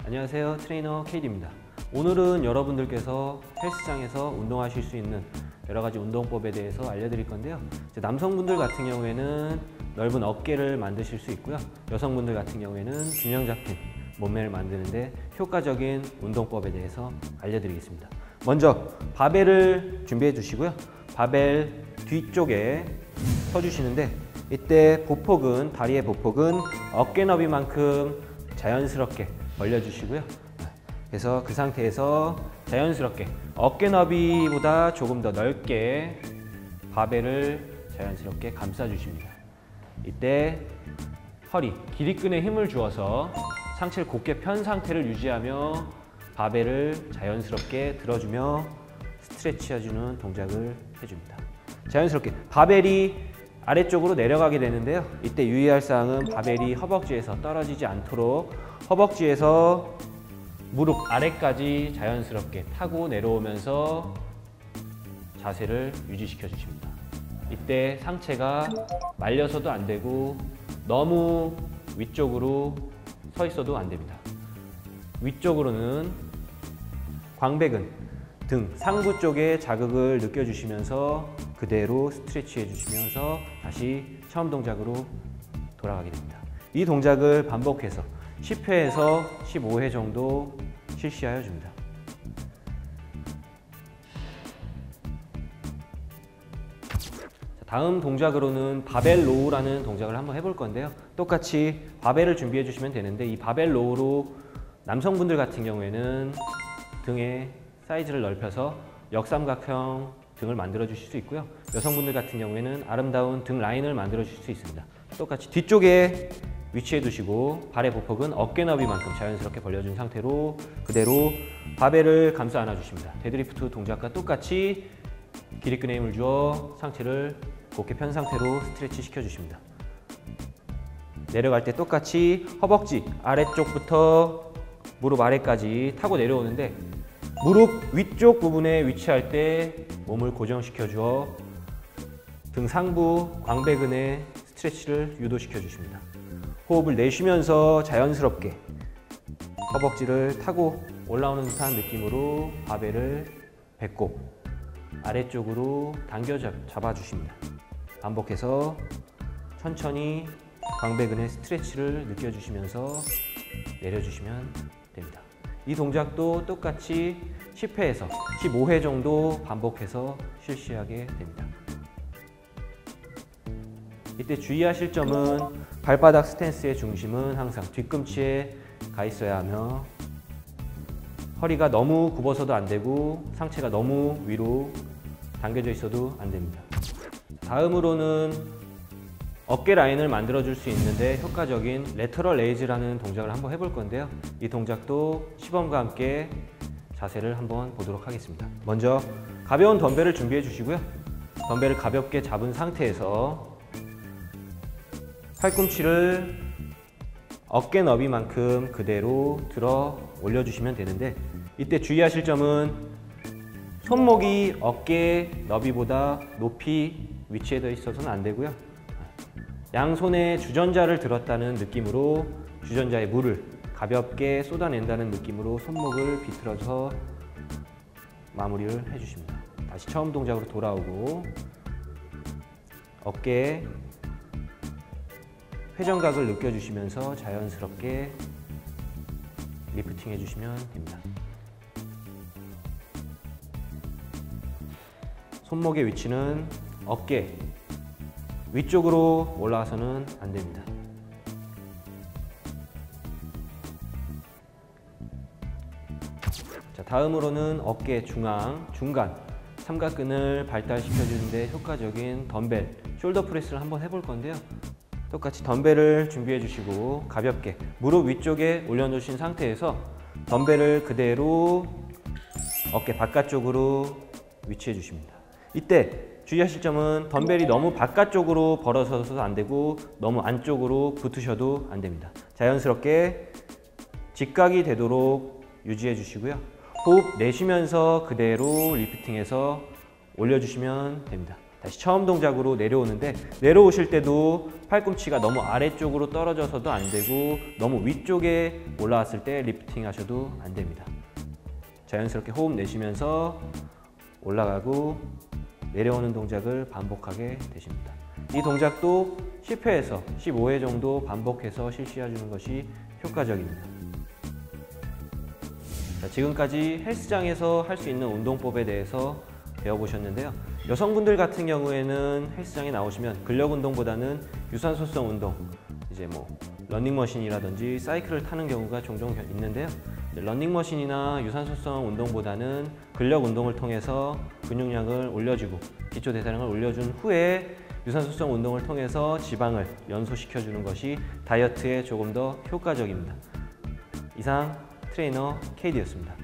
안녕하세요, 트레이너 KD입니다. 오늘은 여러분들께서 헬스장에서 운동하실 수 있는 여러가지 운동법에 대해서 알려드릴 건데요. 남성분들 같은 경우에는 넓은 어깨를 만드실 수 있고요. 여성분들 같은 경우에는 균형 잡힌 몸매를 만드는데 효과적인 운동법에 대해서 알려드리겠습니다. 먼저 바벨을 준비해 주시고요. 바벨 뒤쪽에 서주시는데, 이때 보폭은, 다리의 보폭은 어깨 너비만큼 자연스럽게 벌려주시고요. 그래서 그 상태에서 자연스럽게 어깨 너비보다 조금 더 넓게 바벨을 자연스럽게 감싸주십니다. 이때 허리, 기립근에 힘을 주어서 상체를 곧게 편 상태를 유지하며 바벨을 자연스럽게 들어주며 스트레치해주는 동작을 해줍니다. 자연스럽게 바벨이 아래쪽으로 내려가게 되는데요. 이때 유의할 사항은 바벨이 허벅지에서 떨어지지 않도록 허벅지에서 무릎 아래까지 자연스럽게 타고 내려오면서 자세를 유지시켜 주십니다. 이때 상체가 말려서도 안 되고 너무 위쪽으로 서 있어도 안 됩니다. 위쪽으로는 광배근, 등, 상부 쪽에 자극을 느껴주시면서 그대로 스트레치 해주시면서 다시 처음 동작으로 돌아가게 됩니다. 이 동작을 반복해서 10회에서 15회 정도 실시하여 줍니다. 다음 동작으로는 바벨 로우라는 동작을 한번 해볼 건데요. 똑같이 바벨을 준비해 주시면 되는데, 이 바벨 로우로 남성분들 같은 경우에는 등의 사이즈를 넓혀서 역삼각형 등을 만들어 주실 수 있고요. 여성분들 같은 경우에는 아름다운 등 라인을 만들어 주실 수 있습니다. 똑같이 뒤쪽에 위치해 두시고 발의 보폭은 어깨 너비만큼 자연스럽게 벌려준 상태로 그대로 바벨을 감싸 안아 주십니다. 데드리프트 동작과 똑같이 기립근에 힘을 주어 상체를 곧게 편 상태로 스트레치 시켜 주십니다. 내려갈 때 똑같이 허벅지 아래쪽부터 무릎 아래까지 타고 내려오는데, 무릎 위쪽 부분에 위치할 때 몸을 고정시켜 주어 등 상부 광배근에 스트레치를 유도시켜 주십니다. 호흡을 내쉬면서 자연스럽게 허벅지를 타고 올라오는 듯한 느낌으로 바벨을 배꼽 아래쪽으로 당겨 잡아주십니다. 반복해서 천천히 광배근의 스트레치를 느껴주시면서 내려주시면 됩니다. 이 동작도 똑같이 10회에서 15회 정도 반복해서 실시하게 됩니다. 이때 주의하실 점은 발바닥 스탠스의 중심은 항상 뒤꿈치에 가 있어야 하며, 허리가 너무 굽어서도 안 되고 상체가 너무 위로 당겨져 있어도 안 됩니다. 다음으로는 어깨 라인을 만들어 줄 수 있는데 효과적인 레터럴 레이즈라는 동작을 한번 해볼 건데요. 이 동작도 시범과 함께 자세를 한번 보도록 하겠습니다. 먼저 가벼운 덤벨을 준비해 주시고요. 덤벨을 가볍게 잡은 상태에서 팔꿈치를 어깨 너비만큼 그대로 들어 올려주시면 되는데, 이때 주의하실 점은 손목이 어깨 너비보다 높이 위치해 있어서는 안 되고요. 양손에 주전자를 들었다는 느낌으로 주전자에 물을 가볍게 쏟아낸다는 느낌으로 손목을 비틀어서 마무리를 해주십니다. 다시 처음 동작으로 돌아오고 어깨에 회전각을 느껴주시면서 자연스럽게 리프팅 해주시면 됩니다. 손목의 위치는 어깨 위쪽으로 올라와서는 안 됩니다. 자, 다음으로는 어깨 중앙, 중간, 삼각근을 발달시켜주는 데 효과적인 덤벨, 숄더 프레스를 한번 해볼 건데요. 똑같이 덤벨을 준비해 주시고 가볍게 무릎 위쪽에 올려놓으신 상태에서 덤벨을 그대로 어깨 바깥쪽으로 위치해 주십니다. 이때 주의하실 점은 덤벨이 너무 바깥쪽으로 벌어서도 안 되고 너무 안쪽으로 붙으셔도 안 됩니다. 자연스럽게 직각이 되도록 유지해 주시고요. 호흡 내쉬면서 그대로 리프팅해서 올려주시면 됩니다. 다시 처음 동작으로 내려오는데 내려오실 때도 팔꿈치가 너무 아래쪽으로 떨어져서도 안 되고 너무 위쪽에 올라왔을 때 리프팅 하셔도 안 됩니다. 자연스럽게 호흡 내쉬면서 올라가고 내려오는 동작을 반복하게 되십니다. 이 동작도 10회에서 15회 정도 반복해서 실시해 주는 것이 효과적입니다. 자, 지금까지 헬스장에서 할 수 있는 운동법에 대해서 배워보셨는데요. 여성분들 같은 경우에는 헬스장에 나오시면 근력 운동보다는 유산소성 운동, 이제 뭐 러닝머신이라든지 사이클을 타는 경우가 종종 있는데요. 러닝머신이나 유산소성 운동보다는 근력 운동을 통해서 근육량을 올려주고 기초 대사량을 올려준 후에 유산소성 운동을 통해서 지방을 연소시켜주는 것이 다이어트에 조금 더 효과적입니다. 이상 트레이너 KD였습니다.